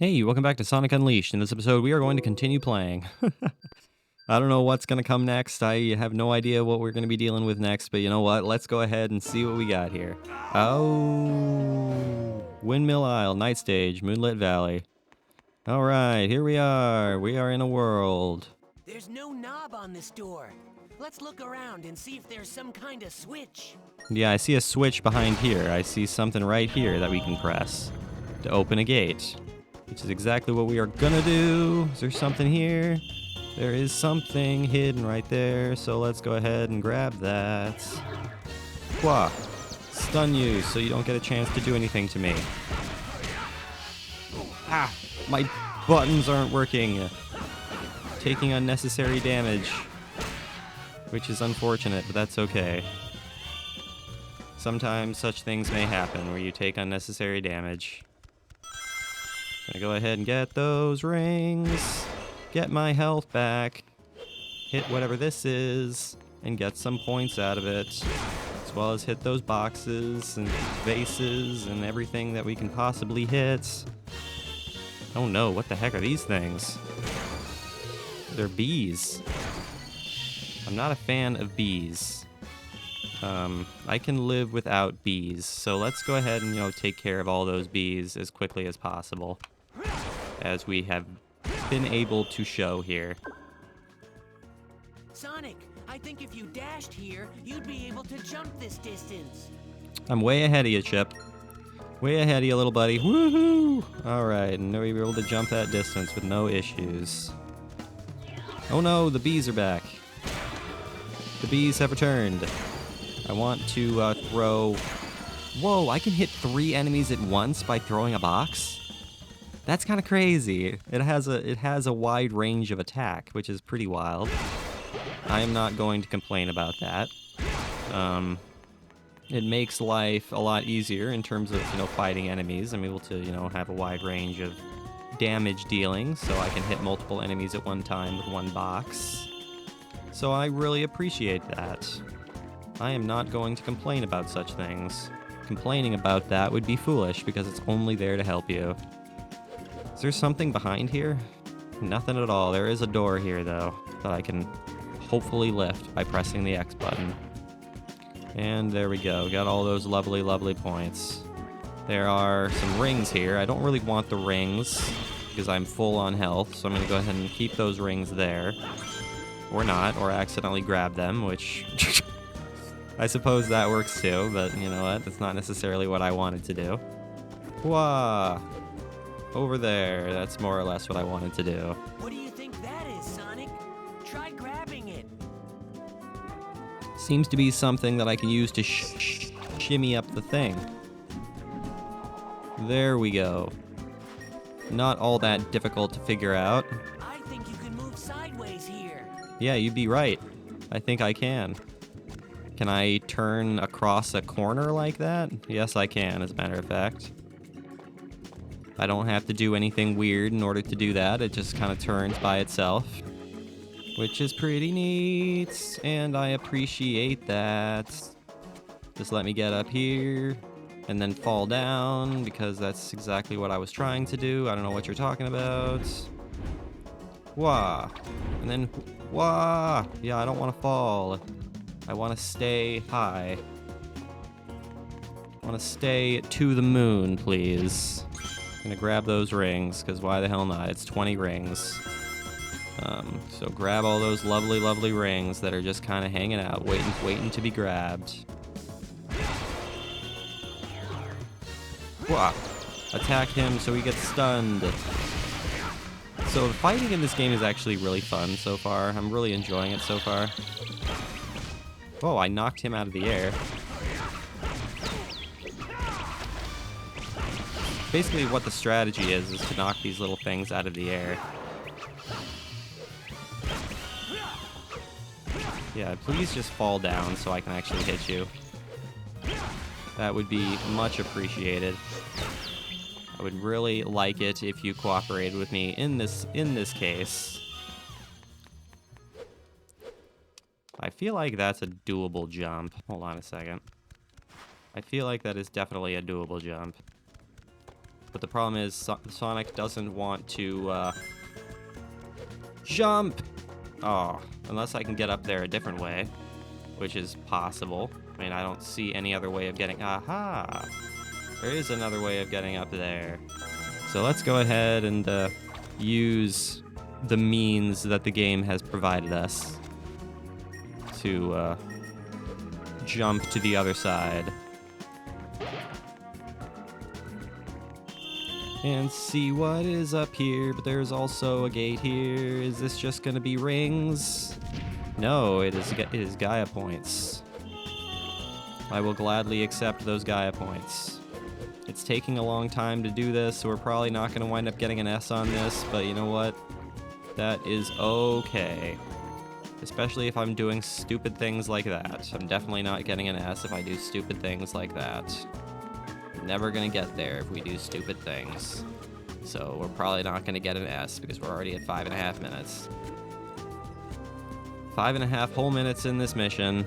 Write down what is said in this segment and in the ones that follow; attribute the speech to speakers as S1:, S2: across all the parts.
S1: Hey, welcome back to Sonic Unleashed. In this episode, we are going to continue playing. I don't know what's going to come next. I have no idea what we're going to be dealing with next, but you know what? Let's go ahead and see what we got here. Oh, Windmill Isle, Night Stage, Moonlit Valley. All right, here we are. We are in a world.
S2: There's no knob on this door. Let's look around and see if there's some kind of switch.
S1: Yeah, I see a switch behind here. I see something right here that we can press to open a gate, which is exactly what we are gonna do. Is there something here? There is something hidden right there, so let's go ahead and grab that. Wah! Stun you so you don't get a chance to do anything to me. Ah! My buttons aren't working. Taking unnecessary damage, which is unfortunate, but that's okay. Sometimes such things may happen where you take unnecessary damage. Gonna go ahead and get those rings, get my health back, hit whatever this is, and get some points out of it, as well as hit those boxes and vases and everything that we can possibly hit. Oh no, what the heck are these things? They're bees. I'm not a fan of bees. I can live without bees, so let's go ahead and, take care of all those bees as quickly as possible, as we have been able to show here.
S2: Sonic, I think if you dashed here, you'd be able to jump this distance.
S1: I'm way ahead of you, Chip. Way ahead of you, little buddy. Woohoo! Alright, and now we were able to jump that distance with no issues. Oh no, the bees are back. The bees have returned. I want to throw... Whoa, I can hit 3 enemies at once by throwing a box? That's kind of crazy. It has a wide range of attack, which is pretty wild. I am not going to complain about that. It makes life a lot easier in terms of, fighting enemies. I'm able to, have a wide range of damage dealing, so I can hit multiple enemies at one time with one box. So I really appreciate that. I am not going to complain about such things. Complaining about that would be foolish because it's only there to help you. Is there something behind here? Nothing at all. There is a door here, though, that I can hopefully lift by pressing the X button. And there we go. Got all those lovely, lovely points. There are some rings here. I don't really want the rings because I'm full on health, so I'm going to go ahead and keep those rings there. Or not, or accidentally grab them, which... I suppose that works too, but you know what? That's not necessarily what I wanted to do. Wah! Over there. That's more or less what I wanted to do.
S2: What do you think that is, Sonic? Try grabbing it.
S1: Seems to be something that I can use to shimmy up the thing. There we go. Not all that difficult to figure out.
S2: I think you can move sideways here.
S1: Yeah, you'd be right. I think I can. Can I turn across a corner like that? Yes, I can, as a matter of fact. I don't have to do anything weird in order to do that. It just kind of turns by itself, which is pretty neat, and I appreciate that. Just let me get up here and then fall down, because that's exactly what I was trying to do. I don't know what you're talking about. Wah! And then, wah! Yeah, I don't want to fall. I want to stay high. I want to stay to the moon, please. I'm going to grab those rings, because why the hell not? It's 20 rings. So grab all those lovely, lovely rings that are just kind of hanging out, waiting to be grabbed. Wah! Attack him so he gets stunned. So the fighting in this game is actually really fun so far. I'm really enjoying it so far. Whoa, I knocked him out of the air. Basically what the strategy is to knock these little things out of the air. Yeah, please just fall down so I can actually hit you. That would be much appreciated. I would really like it if you cooperated with me in this case. I feel like that's a doable jump. Hold on a second. I feel like that is definitely a doable jump. But the problem is Sonic doesn't want to jump. Oh, unless I can get up there a different way, which is possible. I mean, I don't see any other way of getting... Aha! There is another way of getting up there. So let's go ahead and use the means that the game has provided us to jump to the other side. And see what is up here, but there's also a gate here. Is this just gonna be rings? No, it is Gaia points. I will gladly accept those Gaia points. It's taking a long time to do this, so we're probably not gonna wind up getting an S on this, but you know what? That is okay. Especially if I'm doing stupid things like that. I'm definitely not getting an S if I do stupid things like that. Never gonna get there if we do stupid things. So we're probably not gonna get an S because we're already at 5.5 minutes. 5.5 whole minutes in this mission.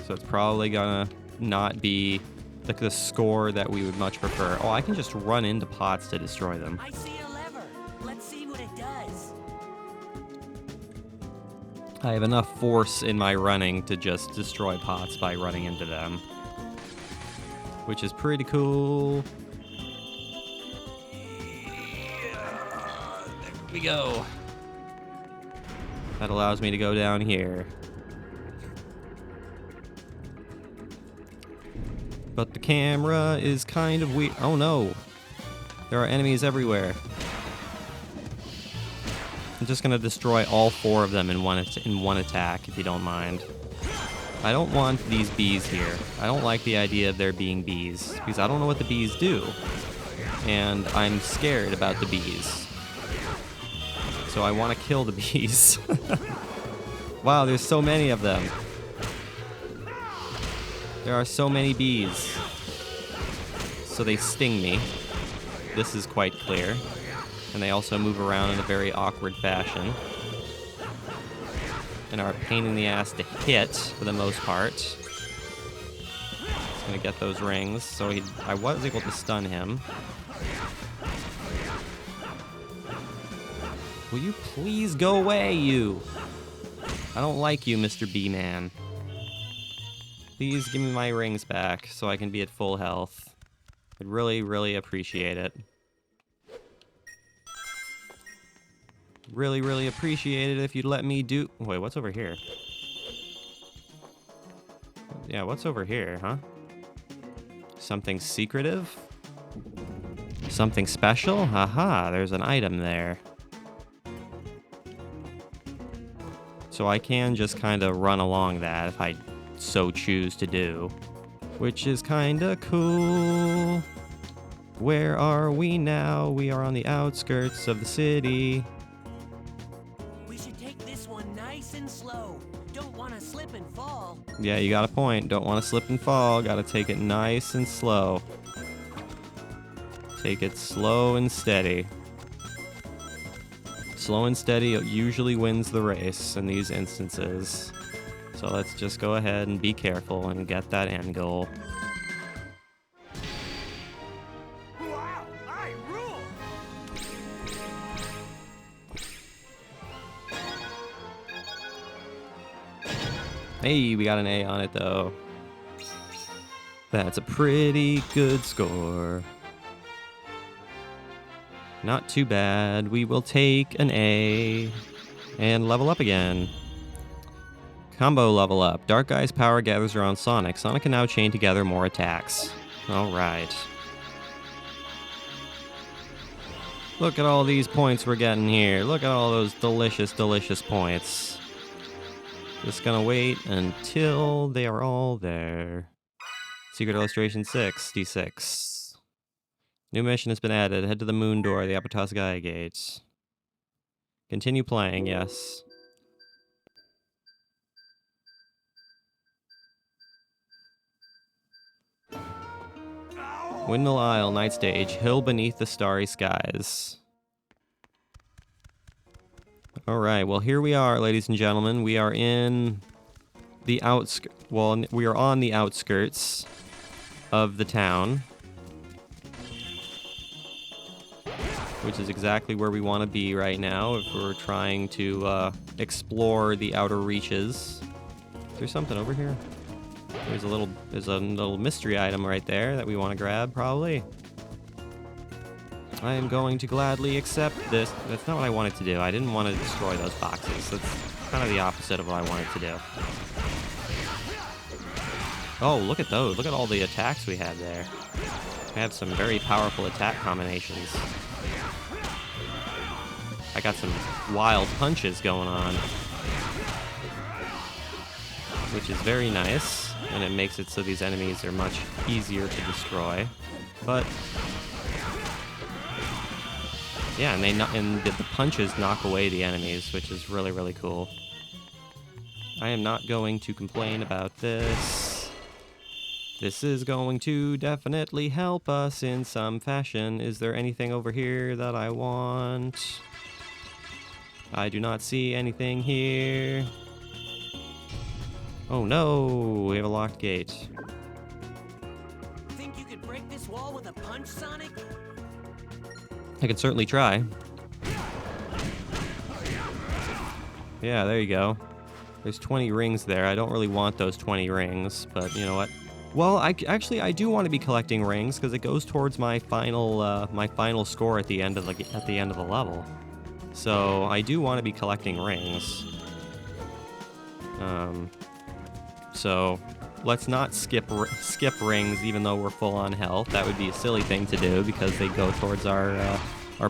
S1: So it's probably gonna not be like the score that we would much prefer. Oh, I can just run into pots to destroy them.
S2: I see a lever. Let's see what it does.
S1: I have enough force in my running to just destroy pots by running into them, which is pretty cool. There we go. That allows me to go down here. But the camera is kind of weird. Oh no. There are enemies everywhere. I'm just gonna destroy all 4 of them in one attack, if you don't mind. I don't want these bees here. I don't like the idea of there being bees, because I don't know what the bees do. And I'm scared about the bees. So I want to kill the bees. Wow, there's so many of them. There are so many bees. So they sting me. This is quite clear. And they also move around in a very awkward fashion. And are a pain in the ass to hit, for the most part. Just gonna get those rings. So I was able to stun him. Will you please go away, you? I don't like you, Mr. B-Man. Please give me my rings back so I can be at full health. I'd really, really appreciate it. Really, really appreciate it if you'd let me do... Wait, what's over here? Yeah, what's over here, huh? Something secretive? Something special? Haha, there's an item there. So I can just kind of run along that if I so choose to do. Which is kind of cool. Where are we now? We are on the outskirts of the city.
S2: We should take this one nice and slow. Don't want to slip and fall.
S1: Yeah, you got a point. Don't want to slip and fall. Got to take it nice and slow. Take it slow and steady. Slow and steady usually wins the race in these instances. So let's just go ahead and be careful and get that end goal.
S2: Wow, I rule!
S1: Hey, we got an A on it though. That's a pretty good score. Not too bad. We will take an A and level up again. Combo level up. Dark Eye's power gathers around Sonic. Sonic can now chain together more attacks. Alright. Look at all these points we're getting here. Look at all those delicious, delicious points. Just gonna wait until they are all there. Secret Illustration 66. New mission has been added. Head to the moon door, the Apotos Gaia gates. Continue playing, yes. Windmill Isle, night stage, hill beneath the starry skies. Alright, well here we are, ladies and gentlemen. We are in the outskirts. Well, we are on the outskirts of the town. which is exactly where we want to be right now if we're trying to explore the outer reaches. Is there something over here? There's a little mystery item right there that we want to grab, probably. I am going to gladly accept this. That's not what I wanted to do. I didn't want to destroy those boxes. That's kind of the opposite of what I wanted to do. Oh, look at those. Look at all the attacks we have there. We have some very powerful attack combinations. I got some wild punches going on, which is very nice, and it makes it so these enemies are much easier to destroy. But yeah, and the punches knock away the enemies, which is really, really cool. I am not going to complain about this. This is going to definitely help us in some fashion. Is there anything over here that I want? I do not see anything here. Oh no, we have a locked gate.
S2: Think you could break this wall with a punch, Sonic?
S1: I can certainly try. Yeah, there you go. There's 20 rings there. I don't really want those 20 rings, but you know what? Well, I do want to be collecting rings because it goes towards my final score at the end of the level. So I do want to be collecting rings. So let's not skip rings, even though we're full on health. That would be a silly thing to do because they go towards our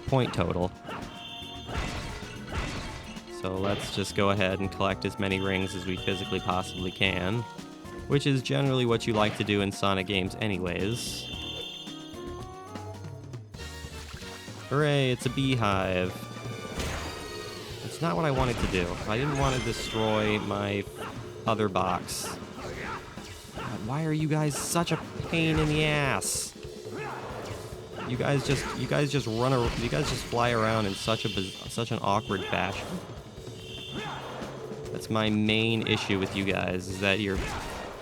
S1: point total. So let's just go ahead and collect as many rings as we physically possibly can, which is generally what you like to do in Sonic games anyways. Hooray, it's a beehive. That's not what I wanted to do. I didn't want to destroy my other box. God, why are you guys such a pain in the ass? You guys just fly around in such an awkward fashion. That's my main issue with you guys, is that you're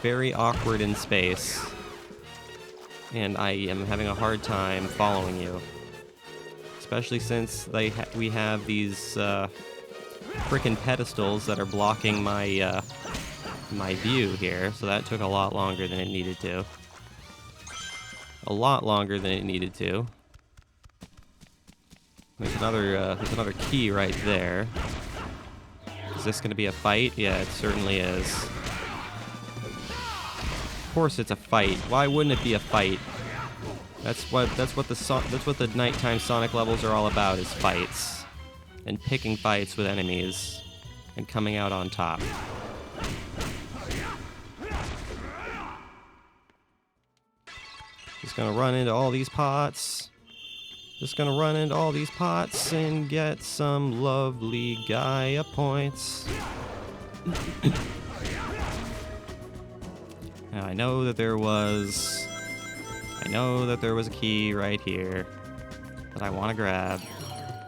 S1: very awkward in space, and I am having a hard time following you. Especially since we have these frickin' pedestals that are blocking my my view here, so that took a lot longer than it needed to. A lot longer than it needed to. There's another key right there. Is this going to be a fight? Yeah, it certainly is. Of course it's a fight. Why wouldn't it be a fight? That's what the nighttime Sonic levels are all about, is fights. And picking fights with enemies and coming out on top. Just gonna run into all these pots. Just gonna run into all these pots and get some lovely Gaia points. Now I know that there was a key right here that I want to grab,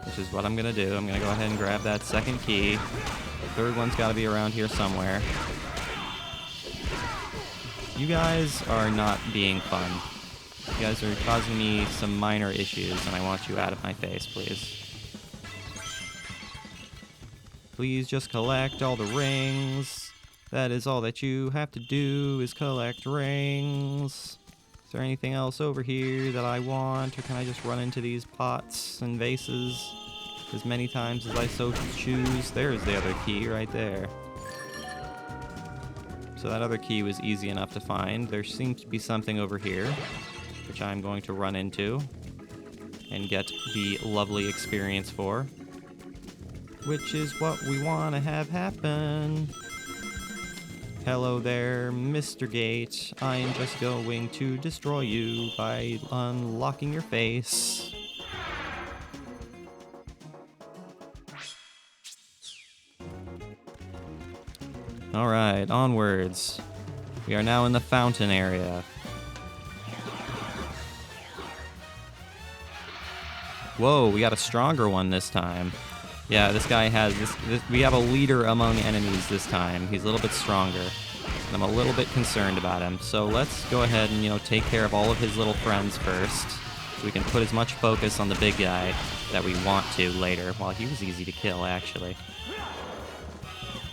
S1: which is what I'm gonna do. I'm gonna go ahead and grab that second key. The third one's gotta be around here somewhere. You guys are not being fun. You guys are causing me some minor issues, and I want you out of my face, please. Please just collect all the rings. That is all that you have to do, is collect rings. Is there anything else over here that I want, or can I just run into these pots and vases as many times as I so choose? There's the other key right there. So that other key was easy enough to find. There seems to be something over here, which I'm going to run into and get the lovely experience for, which is what we want to have happen. Hello there, Mr. Gate. I am just going to destroy you by unlocking your face. Alright, onwards. We are now in the fountain area. Whoa, we got a stronger one this time. Yeah, this guy has this. We have a leader among enemies this time. He's a little bit stronger, and I'm a little bit concerned about him. So let's go ahead and, take care of all of his little friends first, so we can put as much focus on the big guy that we want to later. Well, he was easy to kill, actually.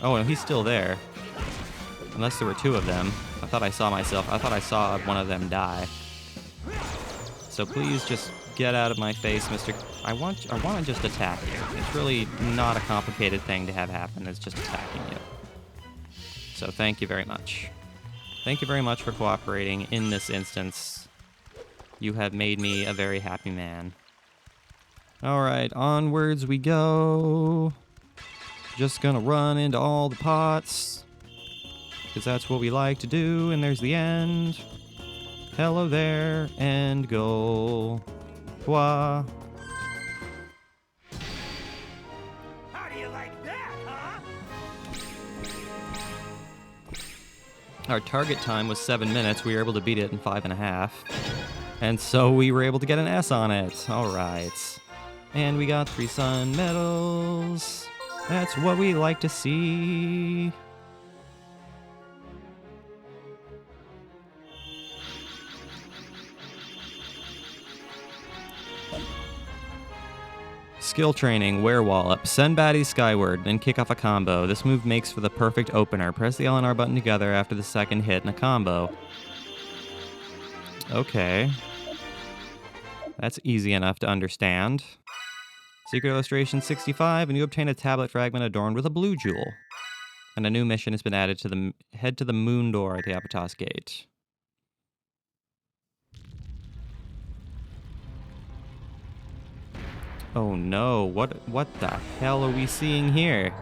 S1: Oh, and he's still there. Unless there were two of them. I thought I saw one of them die. So please just get out of my face, Mr. I want to just attack you. It's really not a complicated thing to have happen. It's just attacking you. So thank you very much. Thank you very much for cooperating in this instance. You have made me a very happy man. Alright, onwards we go. Just gonna run into all the pots. Because that's what we like to do, and there's the end. Hello there, end goal. Wah.
S2: How do you like that, huh?
S1: Our target time was 7 minutes. We were able to beat it in 5.5. And so we were able to get an S on it. Alright. And we got 3 sun medals. That's what we like to see. Skill training, Werewallop. Send baddies skyward, then kick off a combo. This move makes for the perfect opener. Press the L and R button together after the second hit in a combo. Okay. That's easy enough to understand. Secret Illustration 65, and you obtain a tablet fragment adorned with a blue jewel. And a new mission has been added to the head to the moon door at the Apatos Gate. Oh no, what the hell are we seeing here?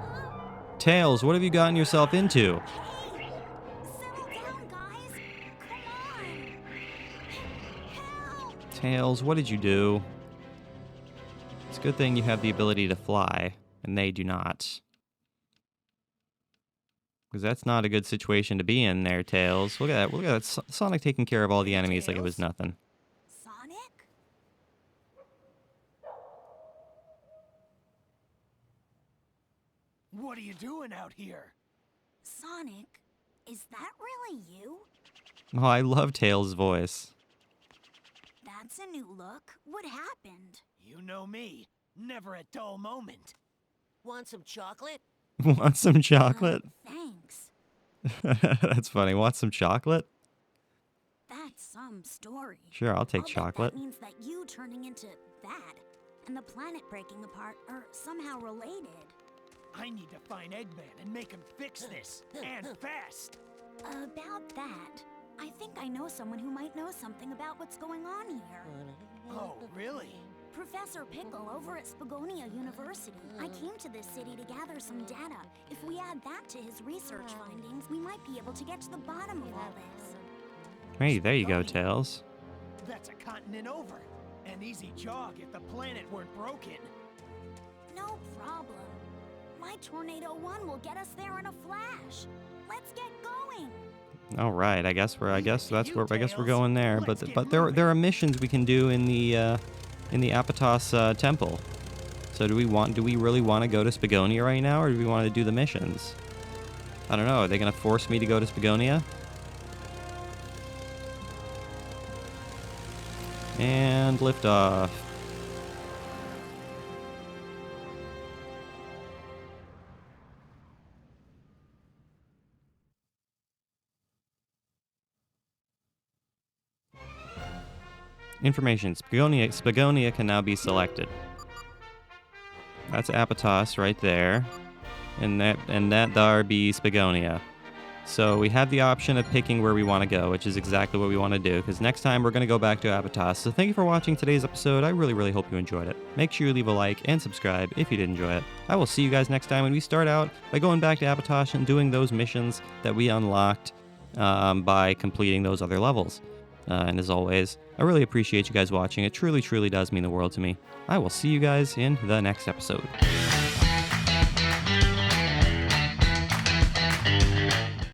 S1: Tails, what have you gotten yourself into?
S3: Settle down, guys. Come on. Help.
S1: Tails, what did you do? It's a good thing you have the ability to fly, and they do not. Because that's not a good situation to be in there, Tails. Look at that. Sonic taking care of all the enemies like it was nothing.
S3: Sonic?
S2: What are you doing out here?
S3: Sonic, is that really you?
S1: Oh, I love Tails' voice.
S3: That's a new look. What happened?
S2: You know me. Never a dull moment. Want some chocolate?
S1: Want some chocolate?
S3: Thanks.
S1: That's funny. Want some chocolate?
S3: That's some story.
S1: Sure, I'll take
S3: bet
S1: chocolate.
S3: That means that you turning into that and the planet breaking apart are somehow related.
S2: I need to find Eggman and make him fix this. And fast.
S3: About that, I think I know someone who might know something about what's going on here.
S2: Oh, really?
S3: Professor Pickle over at Spagonia University. I came to this city to gather some data. If we add that to his research findings, we might be able to get to the bottom of all this.
S1: Hey, there you go, Tails.
S2: That's a continent over. An easy jog if the planet weren't broken.
S3: No problem. My Tornado 1 will get us there in a flash. Let's get going.
S1: All right, I guess we're going there. But there are missions we can do in the Apatos temple. So do we really want to go to Spagonia right now, or do we want to do the missions? I don't know. Are they gonna force me to go to Spagonia? And lift off. Information. Spagonia can now be selected. That's Apatos right there. And that there be Spagonia. So we have the option of picking where we want to go, which is exactly what we want to do, because next time we're going to go back to Apatos. So thank you for watching today's episode. I really, really hope you enjoyed it. Make sure you leave a like and subscribe if you did enjoy it. I will see you guys next time when we start out by going back to Apatos and doing those missions that we unlocked by completing those other levels. And as always, I really appreciate you guys watching. It truly, truly does mean the world to me. I will see you guys in the next episode.